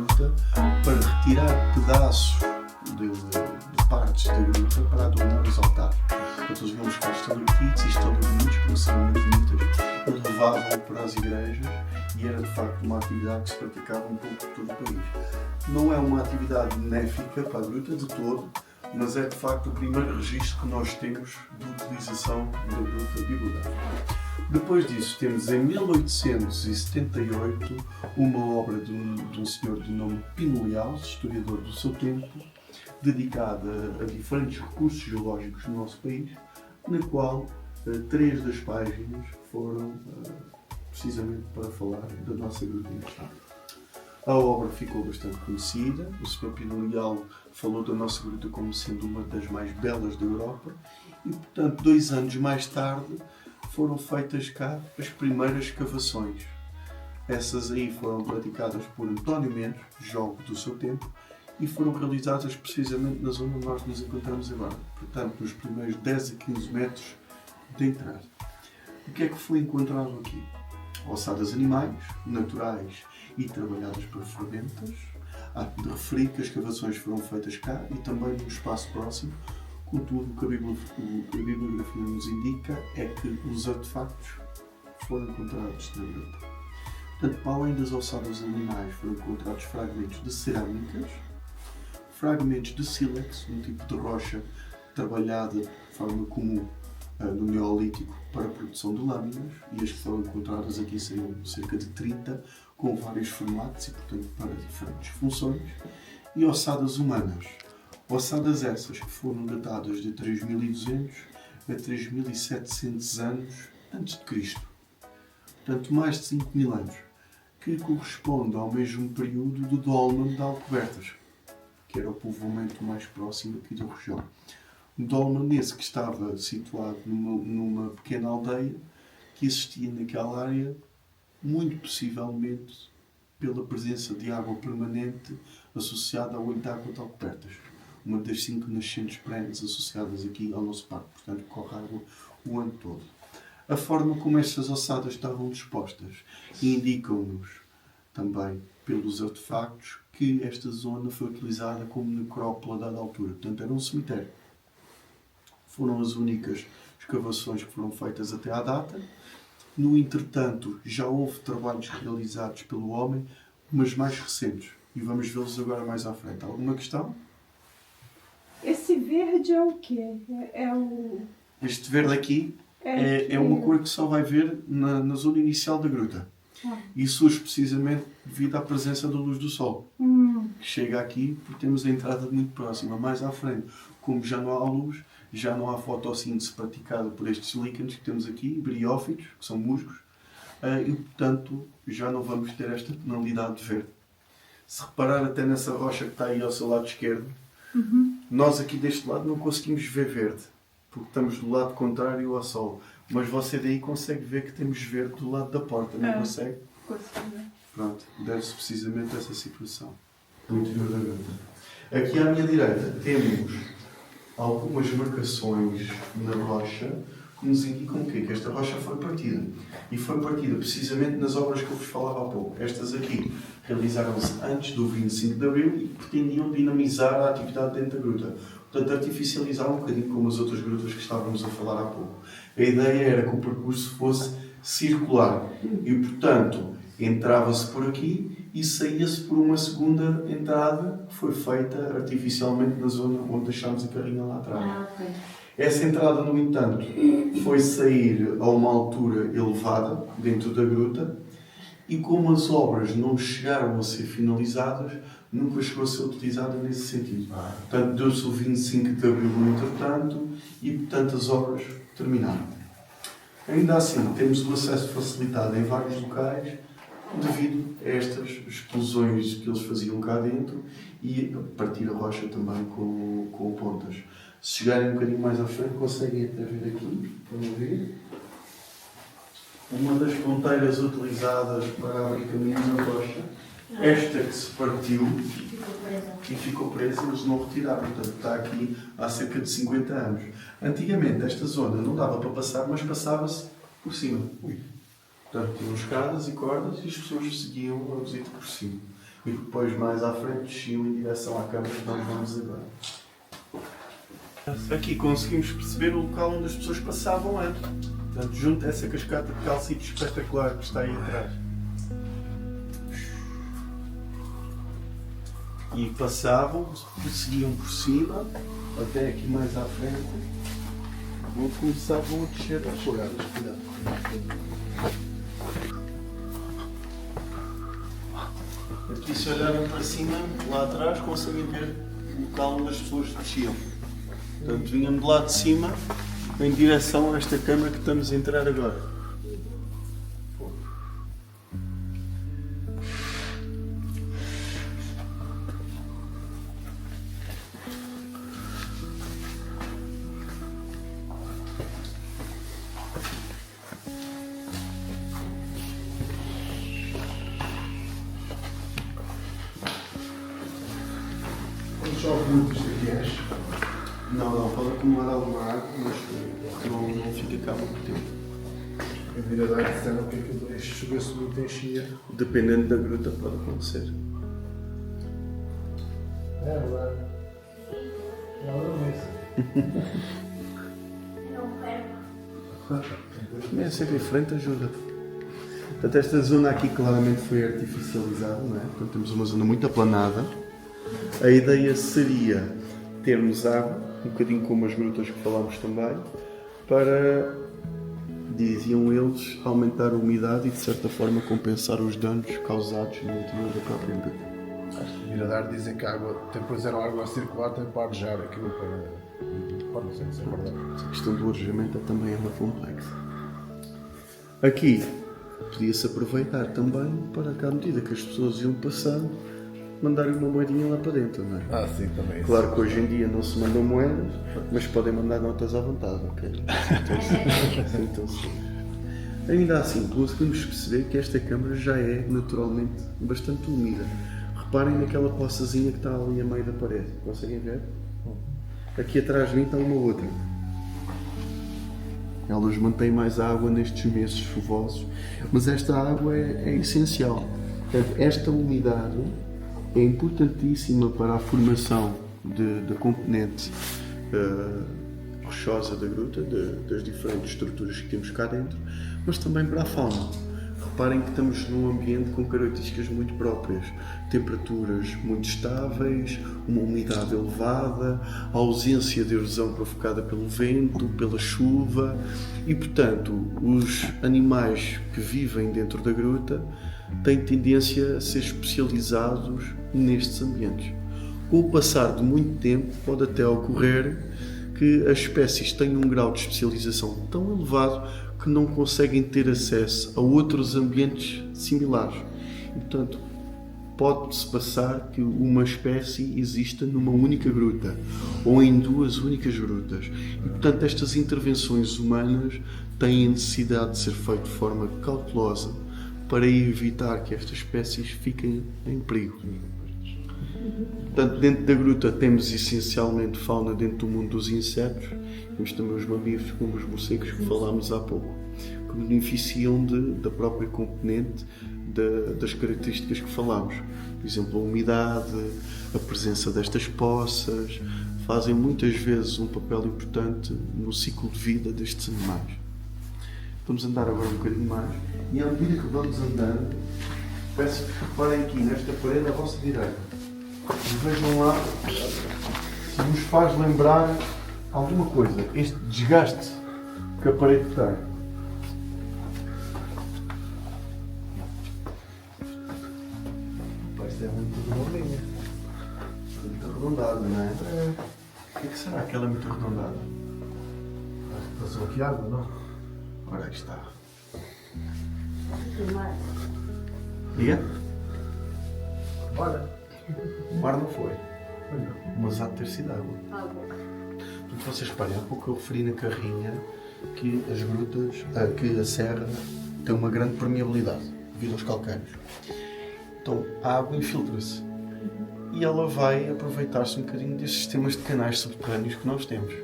gruta para retirar pedaços de partes da gruta para adornar os altares. Portanto, eles iam buscar estalactites e estalagmites, que são muito bonitas, e levavam para as igrejas, e era de facto uma atividade que se praticava um pouco por todo o país. Não é uma atividade benéfica para a gruta de todo, mas é de facto o primeiro registro que nós temos de utilização da gruta bibliográfica. Depois disso, temos em 1878 uma obra de um senhor de nome Pino Leal, historiador do seu tempo, dedicada a diferentes recursos geológicos do nosso país, na qual 3 das páginas foram precisamente para falar da nossa gruta em questão. A obra ficou bastante conhecida, o Sr. Pino Leal falou da nossa gruta como sendo uma das mais belas da Europa e, portanto, 2 anos mais tarde foram feitas cá as primeiras escavações. Essas aí foram praticadas por António Mendes, geólogo do seu tempo, e foram realizadas precisamente na zona onde nós nos encontramos agora, portanto, nos primeiros 10 a 15 metros de entrada. O que é que foi encontrado aqui? Ossadas animais, naturais e trabalhadas para ferramentas. Há de referir que as escavações foram feitas cá e também num espaço próximo. Contudo, o que a bibliografia nos indica é que os artefactos foram encontrados na gruta. Portanto, para além das ossadas animais, foram encontrados fragmentos de cerâmicas, fragmentos de sílex, um tipo de rocha trabalhada de forma comum no Neolítico para a produção de lâminas, e as que foram encontradas aqui seriam cerca de 30, com vários formatos e, portanto, para diferentes funções, e ossadas humanas. Ossadas essas que foram datadas de 3200 a 3700 anos antes de Cristo. Portanto, mais de 5000 anos, que corresponde ao mesmo período do Dolmen de Alcobertas, que era o povoamento mais próximo aqui da região. Um dolmen esse que estava situado numa pequena aldeia que existia naquela área, muito possivelmente pela presença de água permanente associada ao olho de água de Alcobertas, uma das 5 nascentes perenes associadas aqui ao nosso parque, portanto corre água o ano todo. A forma como estas ossadas estavam dispostas indicam-nos também pelos artefactos que esta zona foi utilizada como necrópole a dada altura, portanto era um cemitério. Foram as únicas escavações que foram feitas até à data. No entretanto, já houve trabalhos realizados pelo homem, mas mais recentes. E vamos vê-los agora mais à frente. Alguma questão? Esse verde é o quê? Este verde aqui é uma cor que só vai ver na zona inicial da gruta. E surge precisamente devido à presença da luz do sol. Que chega aqui porque temos a entrada muito próxima. Mais à frente, como já não há luz, já não há fotossíntese praticada por estes líquenes que temos aqui, briófitos, que são musgos, e portanto já não vamos ter esta tonalidade de verde. Se reparar até nessa rocha que está aí ao seu lado esquerdo, nós aqui deste lado não conseguimos ver verde, porque estamos do lado contrário ao sol. Mas você daí consegue ver que temos verde do lado da porta, não consegue? Consigo. Pronto, deve-se precisamente a essa situação. Do interior da gruta. Aqui à minha direita temos algumas marcações na rocha que nos indicam o quê? Que esta rocha foi partida. E foi partida precisamente nas obras que eu vos falava há pouco. Estas aqui realizaram-se antes do 25 de Abril e pretendiam dinamizar a atividade dentro da gruta. Portanto, artificializar um bocadinho como as outras grutas que estávamos a falar há pouco. A ideia era que o percurso fosse circular e, portanto, entrava-se por aqui e saía-se por uma segunda entrada que foi feita artificialmente na zona onde deixámos a carrinha lá atrás. Okay. Essa entrada, no entanto, foi sair a uma altura elevada dentro da gruta e como as obras não chegaram a ser finalizadas, nunca chegou a ser utilizada nesse sentido. Portanto, deu-se o 25 de Abril no entretanto e, portanto, as obras terminaram. Ainda assim, temos o acesso facilitado em vários locais devido a estas explosões que eles faziam cá dentro e a partir a rocha também com pontas. Se chegarem um bocadinho mais à frente, conseguem até ver aqui, vamos ver. Uma das ponteiras utilizadas para abrir caminho na rocha, esta que se partiu e ficou presa, eles não retiraram, portanto está aqui há cerca de 50 anos. Antigamente esta zona não dava para passar, mas passava-se por cima. Portanto, tinham escadas e cordas e as pessoas seguiam a visita por cima. e depois mais à frente desciam em direção à câmara que nós vamos agora. Aqui conseguimos perceber o local onde as pessoas passavam antes. Portanto, junto a essa cascata de calcite espetacular que está aí atrás. E passavam, seguiam por cima, até aqui mais à frente, onde começavam a descer as escadas. Aqui, se olharem para cima, lá atrás, conseguem ver o local onde as pessoas desciam. Portanto, vinham de lá de cima em direção a esta câmara que estamos a entrar agora. Chove muito isto aqui, acho. Não, pode acumular alguma água, mas não fica cá muito tempo. A vida da arte disseram que aquilo chovesse muito enchia. Dependendo da gruta pode acontecer. É verdade. Ela não disse. Também a ser diferente ajuda. Portanto, esta zona aqui claramente foi artificializada, não é? Portanto, temos uma zona muito aplanada. A ideia seria termos água, um bocadinho como as grutas que falámos também, para, diziam eles, aumentar a umidade e de certa forma compensar os danos causados no interior da própria gruta. Acho que Miradar dizem que a água, depois era água a circular, tem para arejar aquilo para não sei se é verdade. A questão do arejamento também é uma complexa. Aqui podia-se aproveitar também para que à medida que as pessoas iam passando, mandarem uma moedinha lá para dentro, não é? Ah, sim, também. Claro que hoje em dia não se mandam moedas, mas podem mandar notas à vontade, ok? Então, sim. Ainda assim, conseguimos perceber que esta câmara já é naturalmente bastante úmida. Reparem naquela poçazinha que está ali a meio da parede. Conseguem ver? Aqui atrás de mim está uma outra. Elas mantêm mais água nestes meses chuvosos, mas esta água é essencial. Portanto, esta umidade é importantíssima para a formação da componente rochosa da gruta, das diferentes estruturas que temos cá dentro, mas também para a fauna. Reparem que estamos num ambiente com características muito próprias, temperaturas muito estáveis, uma umidade elevada, a ausência de erosão provocada pelo vento, pela chuva e, portanto, os animais que vivem dentro da gruta têm tendência a ser especializados nestes ambientes. Com o passar de muito tempo, pode até ocorrer que as espécies tenham um grau de especialização tão elevado que não conseguem ter acesso a outros ambientes similares. E, portanto, pode-se passar que uma espécie exista numa única gruta ou em duas únicas grutas. E, portanto, estas intervenções humanas têm a necessidade de ser feitas de forma cautelosa para evitar que estas espécies fiquem em perigo. Portanto, dentro da gruta temos essencialmente fauna dentro do mundo dos insetos, temos também os mamíferos como os morcegos que falámos há pouco, que beneficiam da própria componente das características que falámos. Por exemplo, a umidade, a presença destas poças, fazem muitas vezes um papel importante no ciclo de vida destes animais. Vamos andar agora um bocadinho mais e à medida que vamos andando, peço que reparem aqui nesta parede à vossa direita. E vejam lá se vos faz lembrar alguma coisa, este desgaste que a parede tem. Isto é muito redondinha. Muito arredondada, não é? O que será que ela é muito arredondada? Acho que passou aqui água, não? Ora, aqui está. Diga? Olha. O mar não foi, mas há de ter sido água. Porque vocês reparem, há pouco eu referi na carrinha que as grutas, que a serra tem uma grande permeabilidade devido aos calcários. Então a água infiltra-se e ela vai aproveitar-se um bocadinho desses sistemas de canais subterrâneos que nós temos.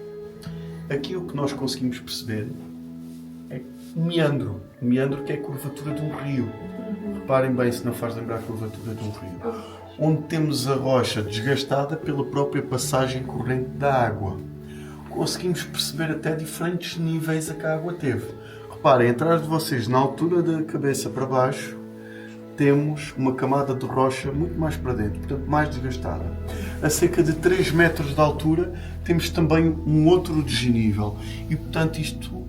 Aqui o que nós conseguimos perceber é meandro. Meandro que é a curvatura de um rio. Reparem bem se não faz lembrar a curvatura de um rio. Onde temos a rocha desgastada pela própria passagem corrente da água. Conseguimos perceber até diferentes níveis a que a água teve. Reparem, atrás de vocês, na altura da cabeça para baixo, temos uma camada de rocha muito mais para dentro, portanto mais desgastada. A cerca de 3 metros de altura temos também um outro desnível e, portanto, isto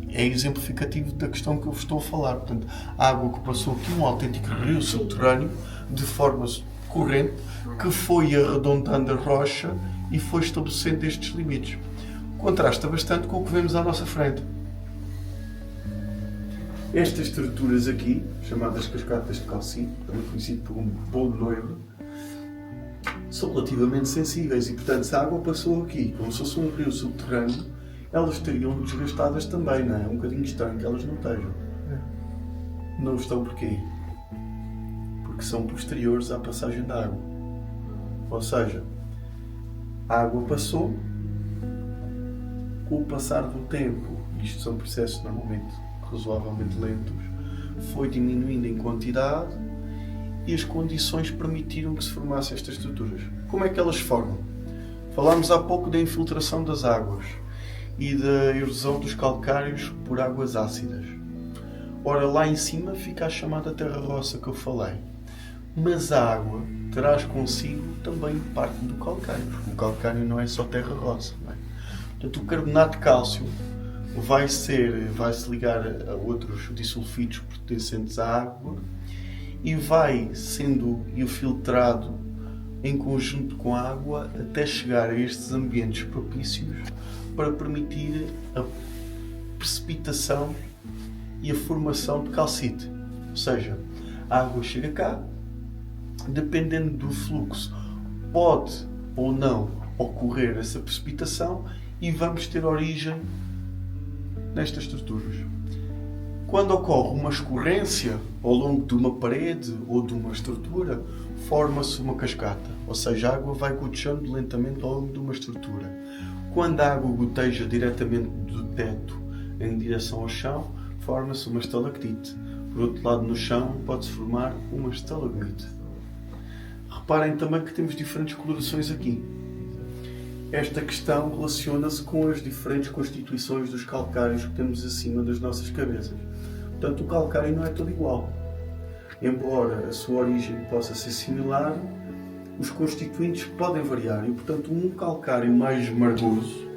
é exemplificativo da questão que eu vos estou a falar. Portanto, a água que passou aqui, um autêntico rio subterrâneo, de forma corrente, que foi arredondando a rocha e foi estabelecendo estes limites. Contrasta bastante com o que vemos à nossa frente. Estas estruturas aqui, chamadas cascatas de calcite, também conhecido por um bolo noivo, são relativamente sensíveis e, portanto, se a água passou aqui, como se fosse um rio subterrâneo, elas estariam desgastadas também, não é? É um bocadinho estranho que elas não estejam. Não estão porquê? Porque são posteriores à passagem da água. Ou seja, a água passou, com o passar do tempo, isto são processos normalmente razoavelmente lentos, foi diminuindo em quantidade e as condições permitiram que se formassem estas estruturas. Como é que elas se formam? Falámos há pouco da infiltração das águas e da erosão dos calcários por águas ácidas. Ora, lá em cima fica a chamada terra-roça que eu falei. Mas a água traz consigo também parte do calcário, porque o calcário não é só terra-roça, não é? Portanto, o carbonato de cálcio vai-se ligar a outros disulfidos pertencentes à água e vai sendo infiltrado em conjunto com a água até chegar a estes ambientes propícios para permitir a precipitação e a formação de calcite. Ou seja, a água chega cá, dependendo do fluxo, pode ou não ocorrer essa precipitação e vamos ter origem nestas estruturas. Quando ocorre uma escorrência ao longo de uma parede ou de uma estrutura, forma-se uma cascata, ou seja, a água vai gotejando lentamente ao longo de uma estrutura. Quando a água goteja diretamente do teto em direção ao chão, forma-se uma estalactite. Por outro lado, no chão, pode-se formar uma estalagmite. Reparem também que temos diferentes colorações aqui. Esta questão relaciona-se com as diferentes constituições dos calcários que temos acima das nossas cabeças. Portanto, o calcário não é todo igual. Embora a sua origem possa ser similar, os constituintes podem variar e, portanto, um calcário mais margoso,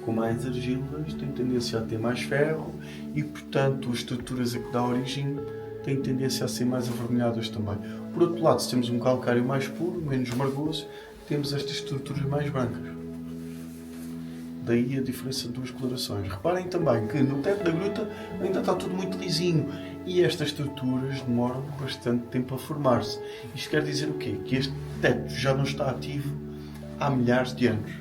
com mais argilas, tem tendência a ter mais ferro e, portanto, as estruturas a que dá origem têm tendência a ser mais avermelhadas também. Por outro lado, se temos um calcário mais puro, menos margoso, temos estas estruturas mais brancas. Daí a diferença de duas colorações. Reparem também que no teto da gruta ainda está tudo muito lisinho e estas estruturas demoram bastante tempo a formar-se. Isto quer dizer o quê? Que este teto já não está ativo há milhares de anos.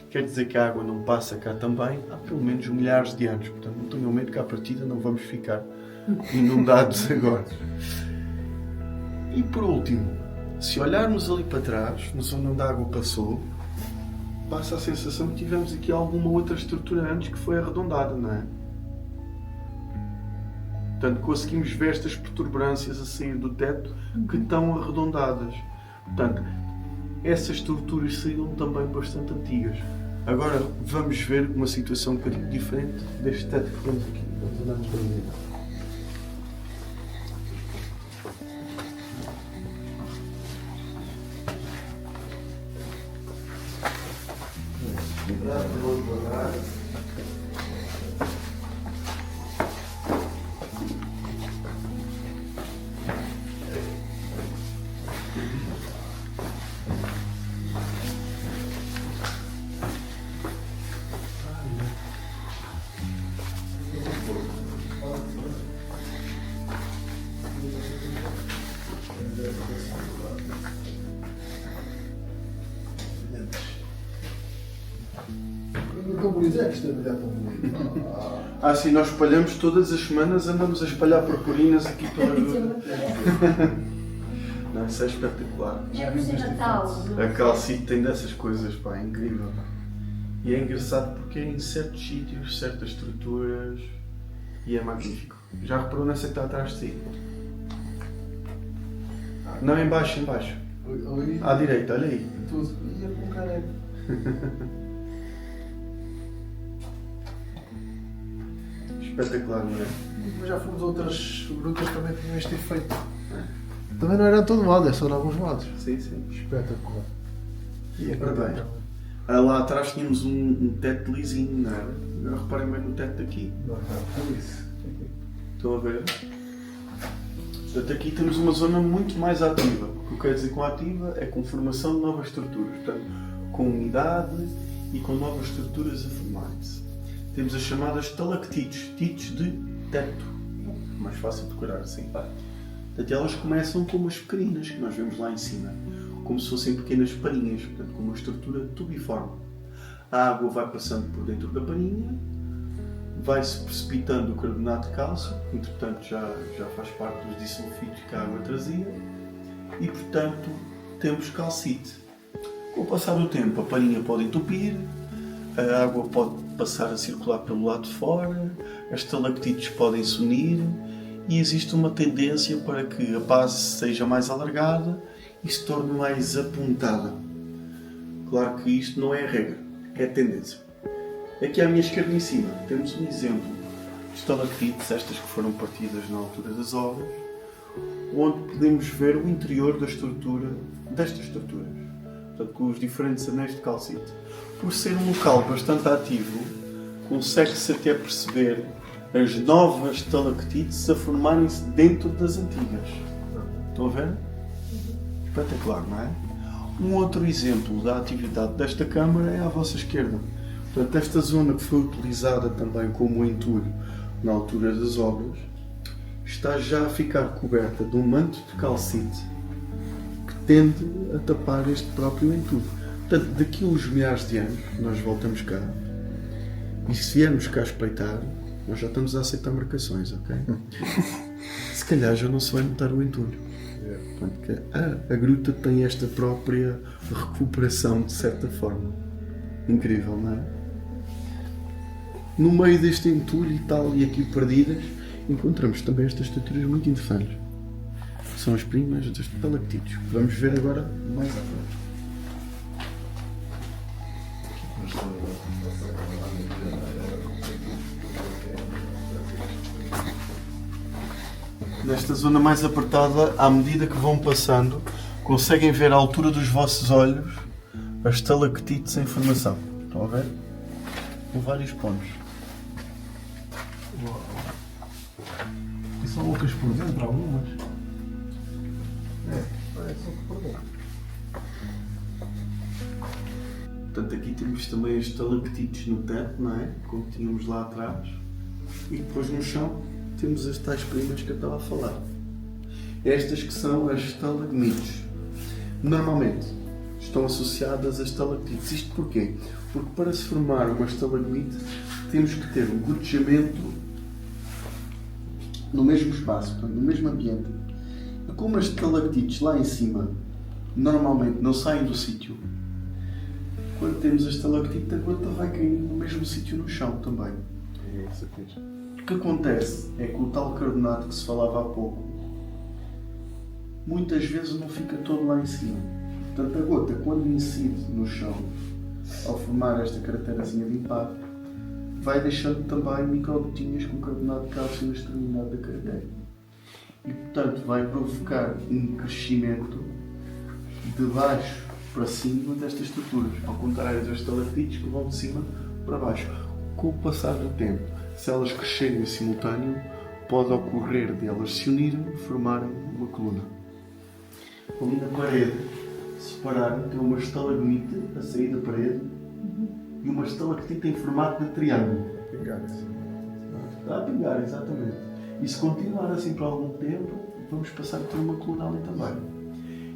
Quer dizer que a água não passa cá também há pelo menos milhares de anos. Portanto, não tenham medo que à partida não vamos ficar inundados agora. E por último, se olharmos ali para trás, na zona onde a água passou, passa a sensação que tivemos aqui alguma outra estrutura antes que foi arredondada, não é? Portanto, conseguimos ver estas protuberâncias a sair do teto que estão arredondadas. Portanto, essas estruturas saíram também bastante antigas. Agora vamos ver uma situação um bocadinho diferente deste teto que temos aqui. Vamos andar para ver. Sim, nós espalhamos todas as semanas, andamos a espalhar purpurinas aqui pela rua. Não, isso é espetacular. Já por ser Natal. A calcite tem dessas coisas, pá, é incrível. E é engraçado porque em certos sítios, certas estruturas, E é magnífico. Já reparou nessa que está atrás de si? Não, em baixo. Ali, À direita, olha aí. tudo. Ia com careca. Espetacular, não é? Mas já fomos a outras grutas também que tinham este efeito. Também não era todo lado, é só em alguns lados. Sim. Espetacular. E agora bem. Lá atrás tínhamos um teto lisinho, não era? Agora reparem bem no teto daqui. Não, não, isso. Estão a ver? Portanto, aqui temos uma zona muito mais ativa. O que eu quero dizer com ativa é com formação de novas estruturas. Portanto, com umidade e com novas estruturas a formarem-se. Temos as chamadas estalactites, tites de teto. Mais fácil de decorar, assim. Portanto, elas começam como as pequeninas que nós vemos lá em cima. Como se fossem pequenas paninhas, portanto, com uma estrutura tubiforme. A água vai passando por dentro da paninha, vai-se precipitando o carbonato de cálcio, que entretanto já faz parte dos dissulfitos que a água trazia, e portanto temos calcite. Com o passar do tempo, a paninha pode entupir, a água pode passar a circular pelo lado de fora, as estalactites podem se unir, e existe uma tendência para que a base seja mais alargada e se torne mais apontada. Claro que isto não é a regra, é a tendência. Aqui à minha esquerda em cima temos um exemplo de estalactites, estas que foram partidas na altura das obras, onde podemos ver o interior da estrutura, destas estruturas, portanto, com os diferentes anéis de calcite. Por ser um local bastante ativo, consegue-se até perceber as novas estalactites a formarem-se dentro das antigas. Estão a ver? Espetacular, não é? Um outro exemplo da atividade desta câmara é à vossa esquerda. Portanto, esta zona que foi utilizada também como entulho na altura das obras está já a ficar coberta de um manto de calcite que tende a tapar este próprio entulho. Portanto, daqui a uns milhares de anos, nós voltamos cá e se viermos cá espreitar, nós já estamos a aceitar marcações, ok? Se calhar já não se vai notar o entulho. Portanto, a gruta tem esta própria recuperação de certa forma. Incrível, não é? No meio deste entulho e tal, e aqui perdidas, encontramos também estas estruturas muito interessantes. São as primas dos estalactites. Vamos ver agora mais à frente. Nesta zona mais apertada, à medida que vão passando, conseguem ver à altura dos vossos olhos as estalactites em formação. Estão a ver? Em vários pontos. Uau. E são loucas por dentro, algumas. Parece que por dentro. Portanto, aqui temos também as estalactites no teto, não é? Como tínhamos lá atrás. E depois no chão temos as tais primas que eu estava a falar. Estas que são as estalagmites. Normalmente estão associadas a estalactites. Isto porquê? Porque para se formar uma estalagmite temos que ter um gotejamento no mesmo espaço, portanto, no mesmo ambiente. E como as estalactites lá em cima normalmente não saem do sítio, quando temos a estalactite, a gota vai cair no mesmo sítio no chão também. O que acontece é que o tal carbonato que se falava há pouco muitas vezes não fica todo lá em cima. Portanto, a gota, quando incide no chão, ao formar esta craterazinha de impacto, vai deixando também microgotinhas com carbonato de cálcio na extremidade da cratera. E, portanto, vai provocar um crescimento de baixo para cima destas estruturas, ao contrário das estalactites que vão de cima para baixo. Com o passar do tempo, se elas crescerem em simultâneo, pode ocorrer de elas se unirem e formarem uma coluna. Ali na parede, separarem, tem uma estalagmite a sair da parede e uma estalactite em formato de triângulo. Está a pingar, exatamente. E se continuar assim por algum tempo, vamos passar a ter uma coluna ali também.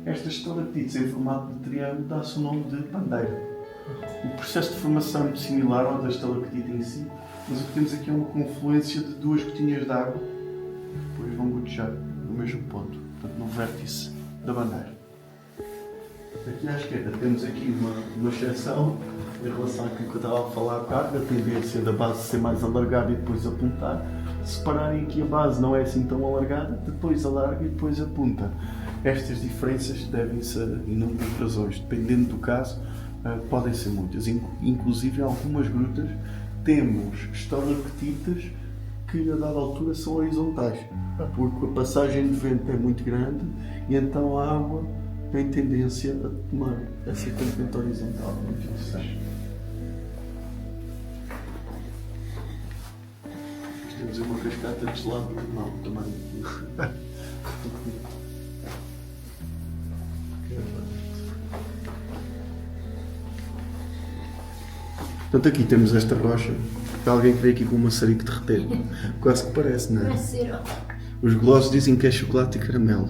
Estas estalactites em formato de triângulo dá-se o nome de bandeira. O processo de formação é muito similar ao da estalactite em si, mas o que temos aqui é uma confluência de duas gotinhas de água que depois vão gotejar no mesmo ponto, portanto no vértice da bandeira. Aqui à esquerda temos aqui uma exceção em relação àquilo que eu estava a falar há bocado, a tendência da base ser mais alargada e depois apontar. Se pararem aqui a base não é assim tão alargada, depois alarga e depois apunta. Estas diferenças devem-se a inúmeras razões, dependendo do caso, podem ser muitas. Inclusive, em algumas grutas temos estalactitas que a dada altura são horizontais, porque a passagem de vento é muito grande e então a água tem tendência a tomar essa componente horizontal. Muito interessante. Temos uma cascata de gelado normal também. Portanto, aqui temos esta rocha. Alguém que veio aqui com um maçarico derreter. Quase que parece, não é? Os golosos dizem que é chocolate e caramelo.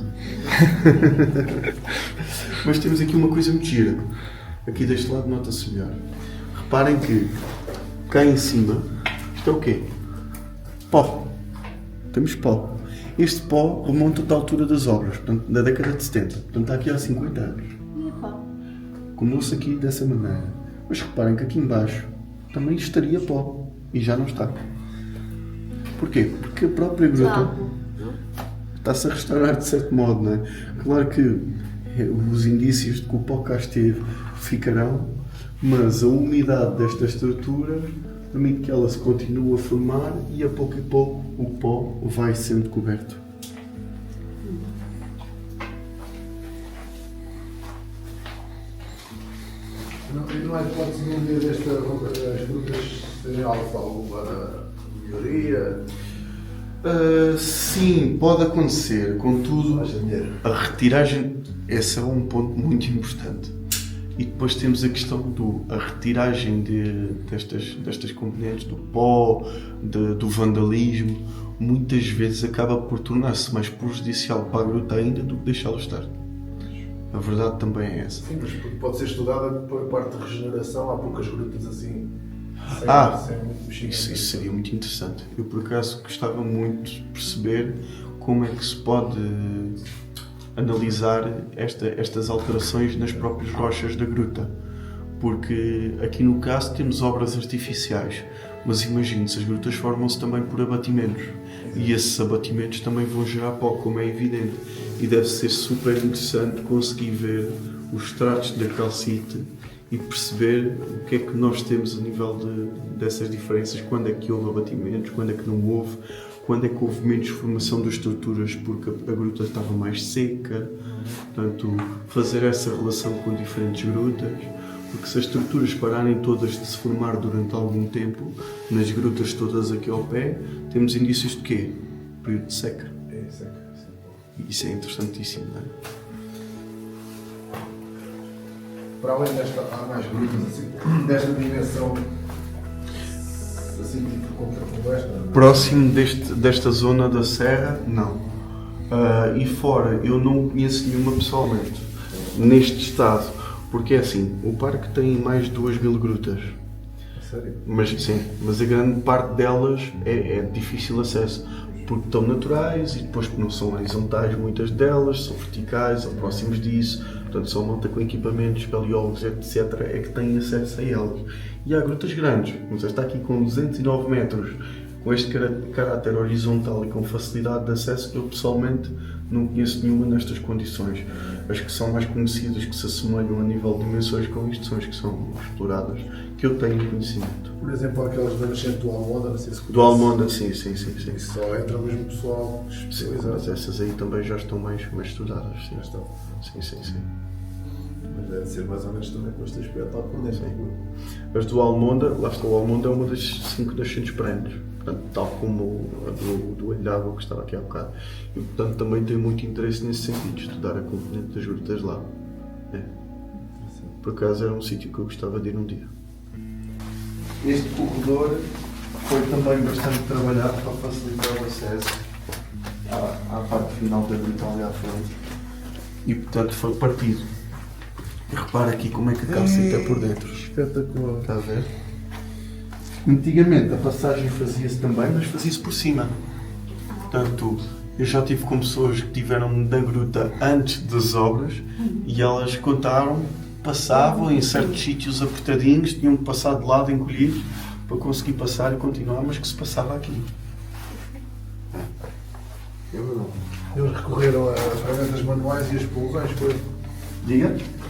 Mas temos aqui uma coisa muito gira. Aqui deste lado nota-se melhor. Reparem que cá em cima, isto é o quê? Pó. Temos pó. Este pó remonta da altura das obras, portanto, da década de 70. Portanto, está aqui há 50 anos. Comeu-se aqui dessa maneira. Mas reparem que aqui embaixo também estaria pó. E já não está. Porquê? Porque a própria gruta está-se a restaurar de certo modo, não é? Claro que os indícios de que o pó cá esteve ficarão, mas a umidade desta estrutura permite que ela se continue a formar e a pouco o pó vai sendo coberto. Não há hipótese de um dia as grutas terem alguma melhoria? Sim, pode acontecer, contudo, a retiragem, esse é um ponto muito importante. E depois temos a questão da retiragem destas componentes, do pó, do vandalismo, muitas vezes acaba por tornar-se mais prejudicial para a gruta ainda do que deixá-la estar. A verdade também é essa. Sim, mas pode ser estudada por parte de regeneração, há poucas grutas assim. Isso seria muito interessante. Eu, por acaso, gostava muito de perceber como é que se pode analisar estas alterações nas próprias rochas da gruta. Porque aqui no caso temos obras artificiais, mas imagine-se, as grutas formam-se também por abatimentos. E esses abatimentos também vão gerar pó, como é evidente. E deve ser super interessante conseguir ver os estratos da calcite e perceber o que é que nós temos a nível dessas diferenças, quando é que houve abatimentos, quando é que não houve, quando é que houve menos formação das estruturas porque a gruta estava mais seca. Portanto, fazer essa relação com diferentes grutas, porque se as estruturas pararem todas de se formar durante algum tempo, nas grutas todas aqui ao pé, temos indícios de quê? Período de seca. É seca, sim. E isso é interessantíssimo, não é? Para além há mais grutas assim, desta dimensão, assim tipo como esta? Próximo desta zona da serra, não. E fora, eu não conheço nenhuma pessoalmente, neste estado, porque é assim, o parque tem mais de 2.000 grutas. Sério? Mas a grande parte delas é de difícil acesso, porque estão naturais e depois porque não são horizontais, muitas delas são verticais ou próximos disso, portanto só malta com equipamentos, espeleólogos, etc. é que têm acesso a elas. E há grutas grandes, mas esta aqui com 209 metros, com este caráter horizontal e com facilidade de acesso, eu pessoalmente não conheço nenhuma nestas condições. As que são mais conhecidas, que se assemelham a nível de dimensões com isto, são as que são exploradas, que eu tenho conhecimento. Por exemplo, aquelas da nascente do Almonda, não sei se conhece. Do Almonda, sim. Isso só entra mesmo pessoal especializado. Mas essas aí também já estão mais estudadas. Sim. Já estão. Sim. Mas deve ser mais ou menos também com este aspecto lá por dentro. As do Almonda, lá está, o Almonda é uma das 5 nascentes perenes, portanto, tal como a do Olho d'Água que estava aqui há bocado. E, portanto, também tenho muito interesse nesse sentido, estudar a componente das grutas lá. Por acaso era um sítio que eu gostava de ir um dia. Este corredor foi também bastante trabalhado para facilitar o acesso à parte final da gruta ali à frente. E, portanto, foi partido. E repara aqui como é que a calcita é por dentro. Espetacular. Está a ver? Antigamente a passagem fazia-se também, mas fazia-se por cima. Portanto, eu já tive com pessoas que tiveram na gruta antes das obras e elas contaram, passavam em certos sítios apertadinhos, tinham que passar de lado encolhidos para conseguir passar e continuar, mas que se passava aqui. Eu não. Eles recorreram a ferramentas manuais e as explosões, foi? Diga?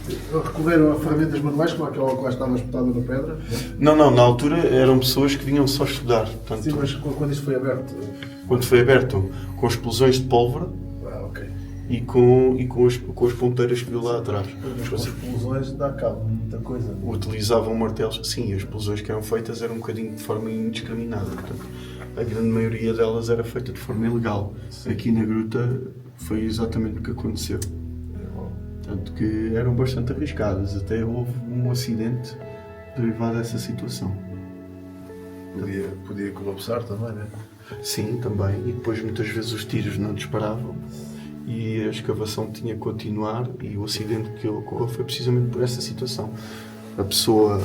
Eles recorreram a ferramentas manuais, como aquela que lá estava espetada na pedra? Não, na altura eram pessoas que vinham só estudar. Portanto, Sim, mas quando isto foi aberto? quando foi aberto, com explosões de pólvora Ok. e com as ponteiras que viu lá atrás. Mas com as explosões dá cabo, muita coisa. Utilizavam martelos. Sim, as explosões que eram feitas eram um bocadinho de forma indiscriminada. Portanto, a grande maioria delas era feita de forma ilegal. Aqui na gruta foi exatamente o que aconteceu. Tanto que eram bastante arriscadas. Até houve um acidente derivado dessa situação. Podia colapsar também, não é? Sim, também. E depois muitas vezes os tiros não disparavam e a escavação tinha que continuar, e o acidente que ocorreu foi precisamente por essa situação. A pessoa...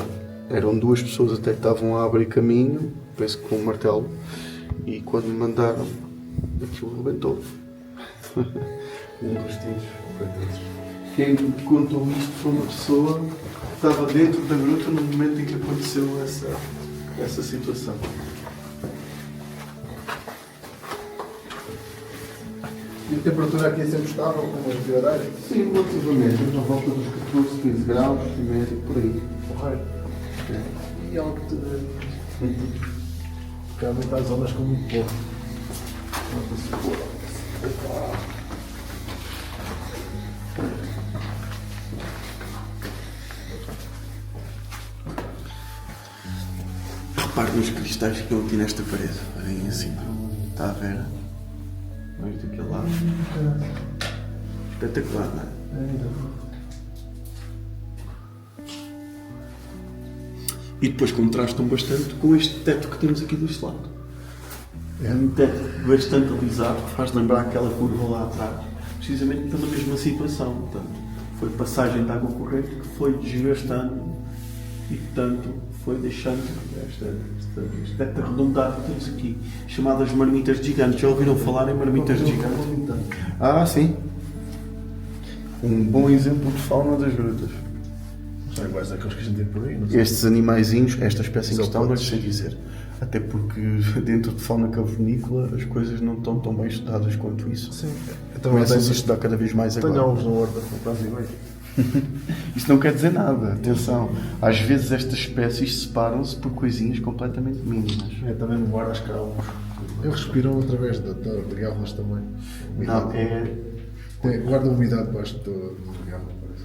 Eram duas pessoas até que estavam a abrir caminho, penso que com um martelo, e quando me mandaram, aquilo rebentou. Um dos tiros. Quem me contou isto foi uma pessoa que estava dentro da gruta no momento em que aconteceu essa situação. E a temperatura aqui é sempre estável, como as biorárias? Sim, relativamente, à volta dos 14, 15 graus, médio, por aí. Correto. E algo que realmente há zonas com muito pouco. Repare nos cristais que estão aqui nesta parede, aí em cima. Está a ver? Mais daquele lado. Espetacular, não é? E depois contrastam bastante com este teto que temos aqui deste lado. É um teto bastante alisado, que faz lembrar aquela curva lá atrás, precisamente pela mesma situação. Portanto, foi passagem de água corrente que foi desgastando e, portanto, foi deixando este teto arredondado que temos aqui, chamadas marmitas gigantes. Já ouviram falar em marmitas gigantes? Ah, sim. Um bom exemplo de fauna das grutas. São iguais àqueles que a gente tem por aí, não sei. Estes animaizinhos, esta espécie em questão, não Isopodes. sei dizer. Até porque dentro de fauna cavernícola as coisas não estão tão bem estudadas quanto isso. Sim. Começam-se a estudar cada vez mais Tenho agora. ovos no horto, quase iguais. Isso não quer dizer nada, atenção. Às vezes estas espécies separam-se por coisinhas completamente mínimas. Também no mar, acho que há uns. Eles respiram através de garras também. Não, Guardam umidade debaixo de garras, parece.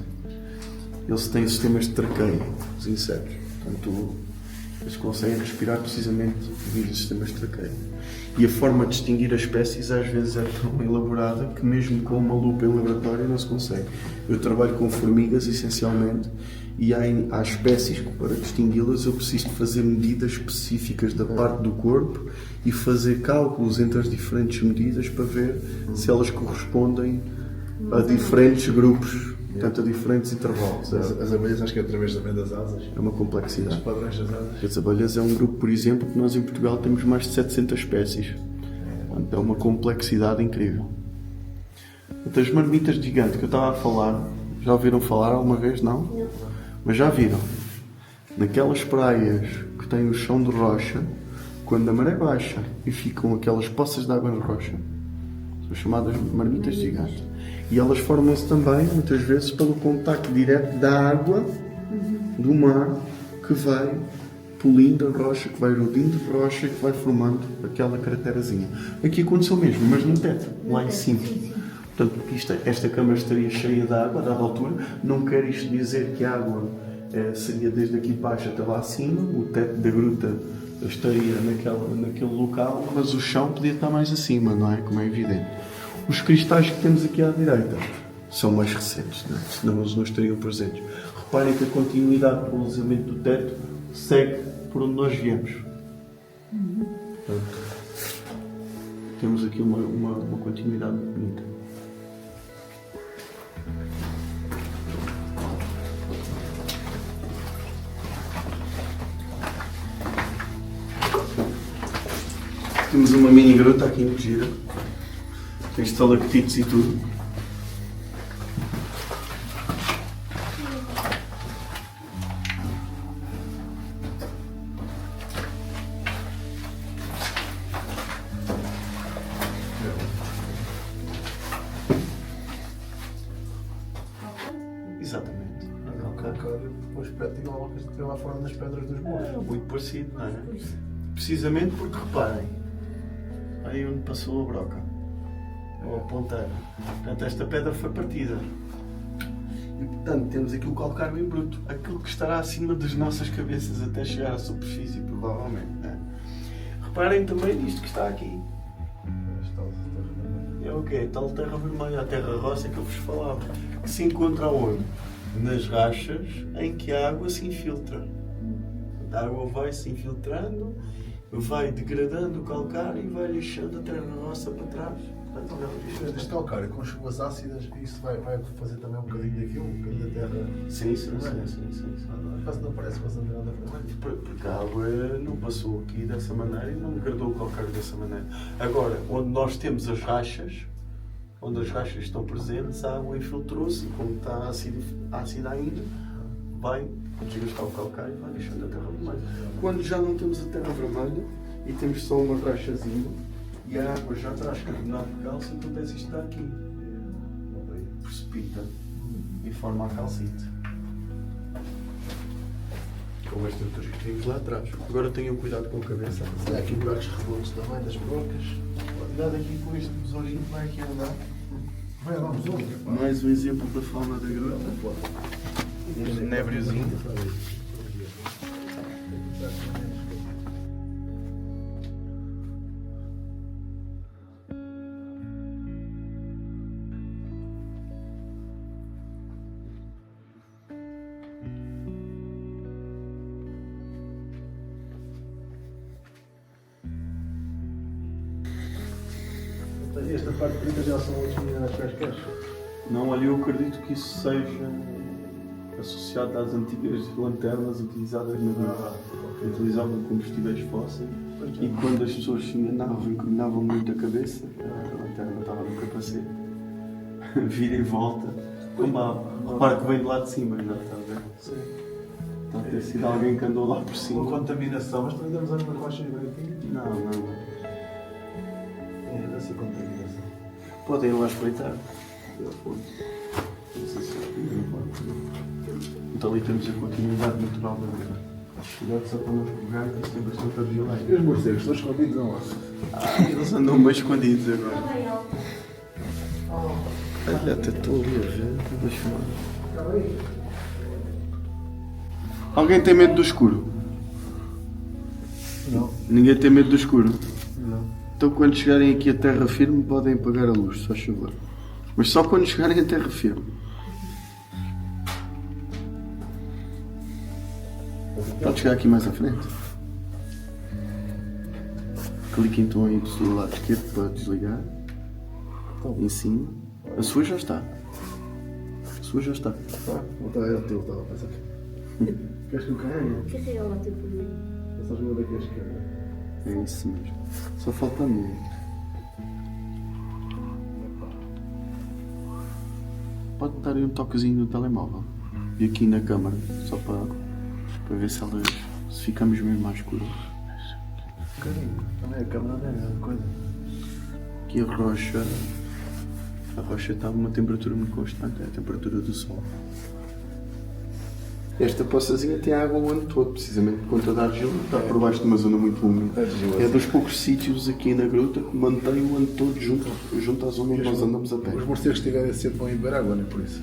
eles têm sistemas de traqueio, os insetos. Portanto, eles conseguem respirar precisamente devido a sistemas de traqueio. E a forma de distinguir as espécies às vezes é tão elaborada que mesmo com uma lupa em laboratório não se consegue. Eu trabalho com formigas essencialmente e há espécies que para distingui-las eu preciso de fazer medidas específicas da parte do corpo e fazer cálculos entre as diferentes medidas para ver se elas correspondem a diferentes grupos, portanto a diferentes intervalos. As abelhas, acho que é através também das asas. É uma Os complexidade. padrões das asas. As abelhas é um grupo, por exemplo, que nós em Portugal temos mais de 700 espécies. Portanto, é uma complexidade incrível. Portanto, as marmitas gigantes que eu estava a falar, já ouviram falar alguma vez? Não? Mas já viram. Naquelas praias que têm o chão de rocha, quando a maré baixa e ficam aquelas poças de água de rocha, são chamadas marmitas gigantes. E elas formam-se também, muitas vezes, pelo contacto direto da água do mar que vai polindo a rocha, que vai erodindo a rocha e que vai formando aquela craterazinha. Aqui aconteceu mesmo, mas no teto, lá em cima. Portanto, esta câmara estaria cheia de água, a dada altura. Não quer isto dizer que a água seria desde aqui baixo até lá acima, o teto da gruta estaria naquele local, mas o chão podia estar mais acima, não é? Como é evidente. Os cristais que temos aqui à direita são mais recentes, não é? Senão eles não estariam presentes. Reparem que a continuidade do alisamento do teto segue por onde nós viemos. Portanto, temos aqui uma continuidade muito bonita. Temos uma mini gruta aqui em gira. Tem estalactites e tudo. depois tem lá que tem lá fora nas pedras dos morros. É muito parecido, não é? Precisamente porque, reparem, aí onde passou a broca, ou a ponteira. Portanto, esta pedra foi partida. E, portanto, temos aqui o calcário em bruto. Aquilo que estará acima das nossas cabeças até chegar à superfície, provavelmente. Não é? Reparem também nisto que está aqui. É o quê? Tal terra vermelha, a terra roça que eu vos falava. Que se encontra onde? Nas rachas em que a água se infiltra. A água vai se infiltrando, vai degradando o calcário e vai lixando a terra roça para trás. Portanto, Este calcário com chuvas ácidas, isso vai fazer também um bocadinho daquilo, um bocadinho da terra. sim. Quase não parece bastante nada vermelho. Porque a água não passou aqui dessa maneira e não degradou o calcário dessa maneira. Agora, onde nós temos as rachas, onde as rachas estão presentes, a água infiltrou-se, como está ácida ainda, vai desgastar o calcário e vai deixando a terra vermelha. Quando já não temos a terra vermelha e temos só uma rachazinha e a água já traz carbonato de cálcio, acontece isto daqui. Precipita e forma a calcite. Com as estruturas que temos lá atrás. Agora tenham cuidado com a cabeça. Há aqui buracos redondos também das brocas. Cuidado aqui com este besourinho que vai aqui andar. Vai andar um besouro. Mais um exemplo da fauna da gruta. Um genébriozinho. Esta parte preta já são outros minerais quaisquer. Não, olha, eu acredito que isso seja associado às antigas lanternas utilizadas na gruta. Utilizavam combustíveis fósseis e quando as pessoas se enganavam, inclinavam muito a cabeça, a lanterna estava no capacete. Vira e volta. Repara que vem de lá de cima, já está a ver? Sim. Está a ter sido alguém que andou lá por cima. Com contaminação, mas também temos alguma coxa branquinha. Não. Essa contaminação. Podem ir lá espreitar. Não sei se então ali temos a continuidade natural da vida. Cuidado só para não escorregar, que isto tem bastante argilagem. E os morcegos estão escondidos ou lá? Eles andam bem escondidos agora. Olha, até estou ali a ver. Deixa-me. Alguém tem medo do escuro? Não. Ninguém tem medo do escuro? Não. Então quando chegarem aqui a terra firme podem apagar a luz, só favor. Mas só quando chegarem a terra firme. Pode chegar aqui mais à frente. Clique então aí do lado esquerdo para desligar. Em cima. A sua já está. A sua já está. Não está, é o teu, estava a pensar. Queres que eu carregue? Carrega lá o teu poder. Essas mãos daqui à esquerda. É isso mesmo. Só falta a minha. Pode dar aí um toquezinho no telemóvel. E aqui na câmara, só para ver se elas. Se ficamos mesmo mais escuros. Um bocadinho. Também a câmera não é grande coisa. Aqui a rocha. A rocha está a uma temperatura muito constante, é a temperatura do sol. Esta poçazinha tem água o ano todo, precisamente por conta da argila, está por baixo de uma zona muito úmida. É dos poucos sítios aqui na gruta que mantém o ano todo junto à zona onde nós andamos a pé. Os morcegos que estiverem cedo vão ir beber água, não é por isso?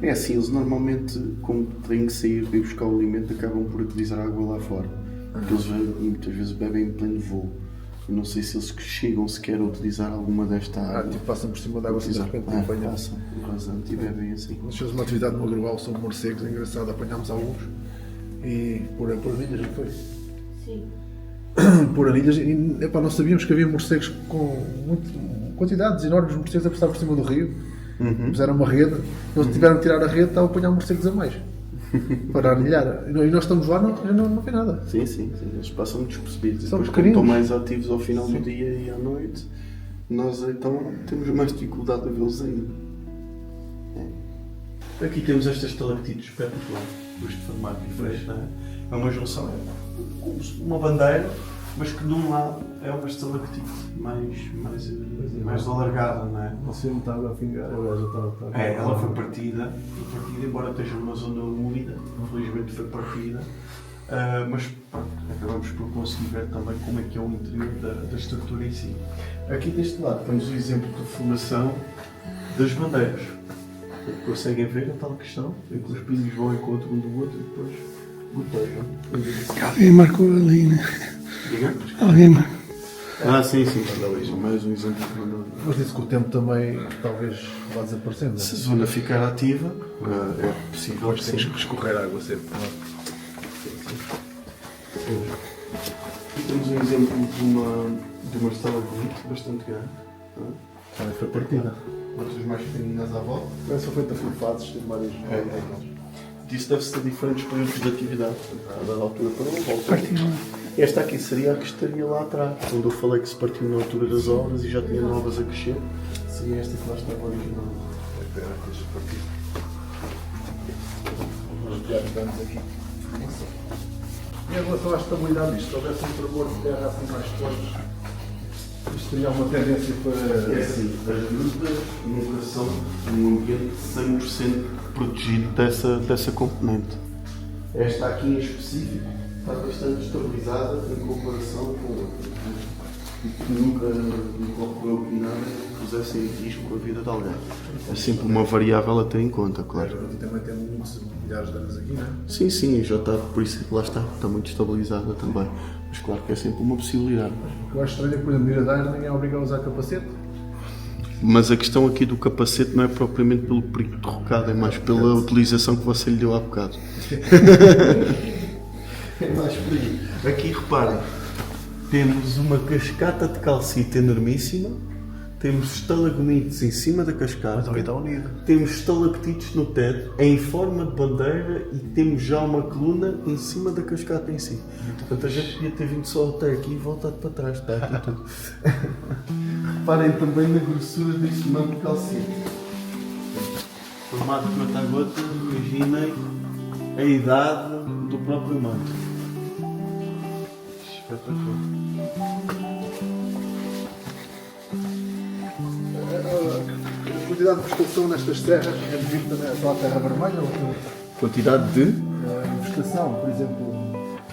É assim, eles normalmente, como têm que sair para ir buscar o alimento, acabam por utilizar a água lá fora. Porque eles muitas vezes bebem em pleno voo. Eu não sei se eles chegam sequer a utilizar alguma desta água. Tipo, passam por cima da água, de repente e apanham. Passam, rasante e bebem assim. Nós fizemos uma atividade no Agrual, são morcegos, é engraçado, apanhámos alguns e por anilhas, não foi? Sim. Por anilhas e epá, nós sabíamos que havia morcegos com quantidades enormes de morcegos a passar por cima do rio. Puseram uma rede, eles tiveram que tirar a rede, estavam a apanhar morcegos a mais para anilhar. E nós estamos lá e não vê nada. Sim, eles passam despercebidos. São Depois, pequeninos. quando estão mais ativos ao final do dia e à noite, nós então temos mais dificuldade a vê-los ainda. Aqui temos estas estalactites espetaculares, de formato diferente, não é? É uma junção, é como uma bandeira, mas que de um lado é uma estalactite mais alargada, não é? Você não está a pingar, agora já está. Ela foi partida, embora esteja numa zona úmida, infelizmente foi partida, mas pronto, acabamos por conseguir ver também como é que é o interior da estrutura em si. Aqui deste lado temos o exemplo de formação das bandeiras. Conseguem ver a tal questão, em que os pinos vão ao encontro um do outro e depois gotejam. Alguém marcou ali, né? Diga? Alguém marcou. Sim, mais um exemplo de bandeiras. Mas disse que o tempo também talvez vá desaparecendo. Se a zona ficar ativa, é possível que Depois temos sim. que escorrer água sempre. Aqui temos um exemplo de uma estalagmite bastante grande. Também foi partida. Outras mais pequeninas à volta. Essa foi feita por fases, tem vários. Disso deve-se ter diferentes períodos de atividade. A dada altura para um, volta. Partiu. Esta aqui seria a que estaria lá atrás, onde eu falei que se partiu na altura das obras e já tinha novas a crescer. Seria esta que lá estava original. Espera, deixa eu partir. Vamos já estamos aqui. Em relação à estabilidade disto, se houvesse um tremor de terra assim mais forte, isto teria uma tendência para. É assim, as grutas nunca são um ambiente 100% protegido dessa componente. Esta aqui em específico está bastante estabilizada em comparação com outras. E nunca ocorreu que nada que pusesse em risco a vida de alguém. É sempre uma variável a ter em conta, claro. Aqui também tem muitos milhares de anos aqui, não é? Sim, já está, por isso é que lá está muito estabilizada também. Mas claro que é sempre uma possibilidade. O que eu acho estranho é que, por exemplo, Miradouro ninguém é obrigado a usar capacete. Mas a questão aqui do capacete não é propriamente pelo perigo de rocado, é mais pela utilização que você lhe deu há bocado. É mais por aí. Aqui reparem, temos uma cascata de calcita enormíssima, temos estalagmites em cima da cascata, Também está unido. temos estalactites no teto, em forma de bandeira e temos já uma coluna em cima da cascata em si. Portanto, a gente podia ter vindo só até aqui e voltado para trás, está aqui tudo. Reparem também na grossura deste manto de calcita. Formado por gota-gota, imaginem a idade do próprio manto. Espetacular. A quantidade de vegetação nestas terras é devido também à só terra vermelha ou Quantidade de? a vegetação, por exemplo,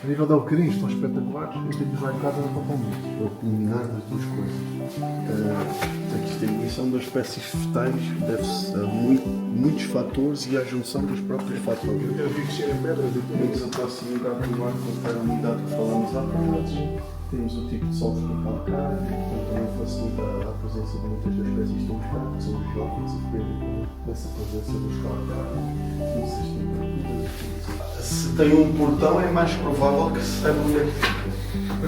a nível de alcarins, estão espetaculares. Eu tenho lá em casa, não faltam muito. O culminar das duas coisas. A distribuição das espécies vegetais deve-se a muitos fatores e à junção dos próprios fatores. Eu vi que cheira pedras e tudo. Temos a proximidade do mar com a umidade que falamos há pouco. Temos o tipo de solos com calcário, que também facilita a presença de muitas das espécies que estão buscar, que são os geófitos, e depende dessa presença dos calcários. Se tem um portão, é mais provável que se saiba onde é que fica.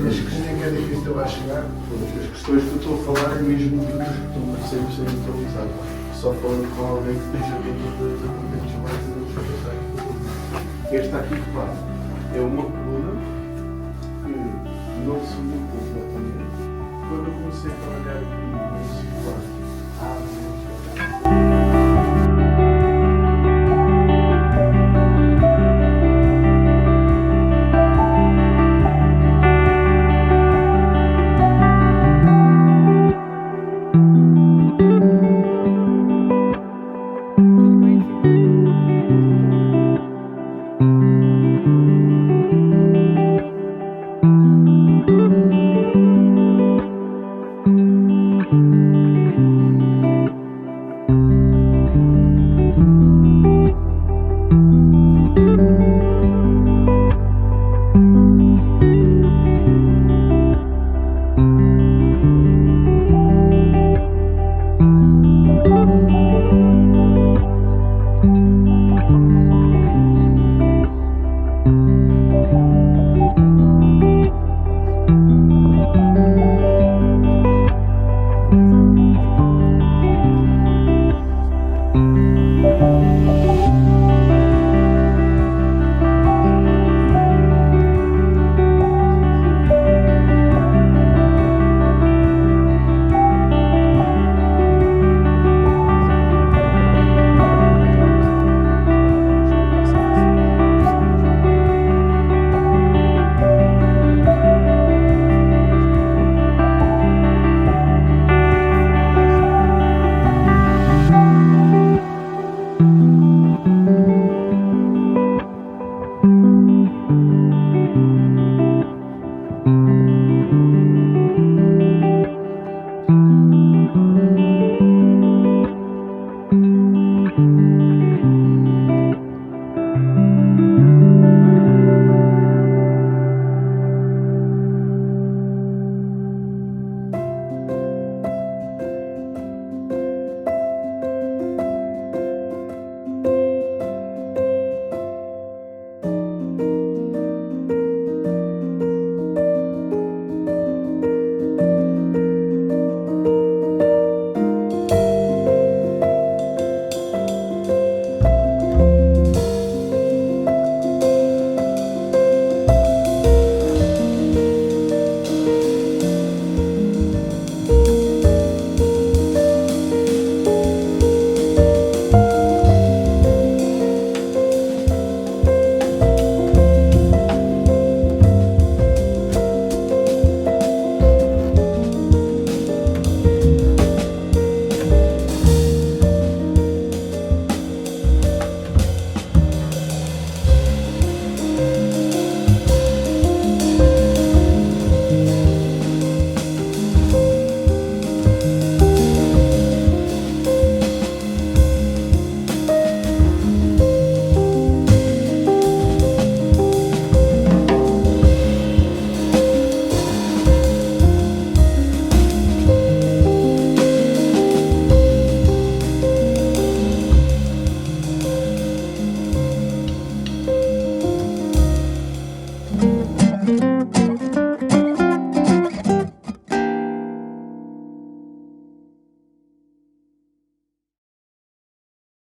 Mas que nem que é difícil lá chegar. As questões que eu estou a falar é mesmo dos que estão a ser neutralizados. Só falando com alguém que esteja dentro da corrente mais e dos vegetais. Esta aqui, repare, é uma coluna que não se uniu completamente. Quando eu comecei a trabalhar aqui